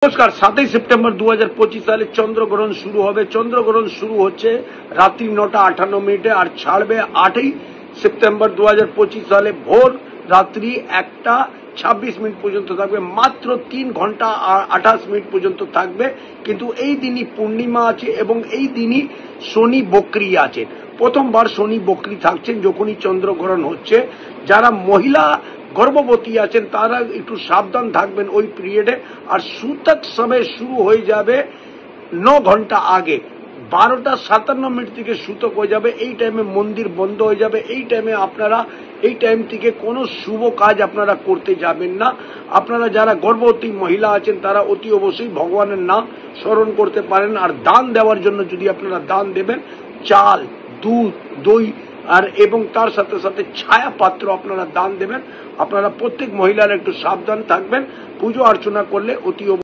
নমস্কার। 7 সেপ্টেম্বর 2025 সালে চন্দ্রগ্রহণ শুরু হবে। চন্দ্রগ্রহণ শুরু হচ্ছে রাত্রি 9:58 আর ছাড়বে 8 সেপ্টেম্বর 2025 সালে ভোর রাত্রি 1:26 পর্যন্ত থাকবে। মাত্র 3 ঘন্টা আর 28 মিনিট পর্যন্ত থাকবে। কিন্তু এই দিনই পূর্ণিমা আছে এবং এই দিনই শনি বক্রি আছে। প্রথমবার শনি বক্রি থাকছেন যখনই চন্দ্রগ্রহণ হচ্ছে। যারা মহিলা গর্ভবতী আছেন তারা একটু সাবধান থাকবেন ওই পিরিয়ডে। আর সূতক সময় শুরু হয়ে যাবে 9 ঘন্টা আগে। 12:57 থেকে সূতক হয়ে যাবে। এই টাইমে মন্দির বন্ধ হয়ে যাবে। এই টাইমে আপনারা এই টাইম থেকে কোনো শুভ কাজ আপনারা করতে যাবেন না। আপনারা যারা গর্ভবতী মহিলা আছেন তারা অতি অবশ্যই ভগবানের নাম স্মরণ করতে পারেন। আর দান দেওয়ার জন্য যদি আপনারা দান দেবেন, চাল, দুধ, দই আর এবং তার সাথে সাথে ছায়া পাত্র আপনারা দান দেবেন। আপনারা প্রত্যেক মহিলারা একটু সাবধান থাকবেন। পুজো অর্চনা করলে অতি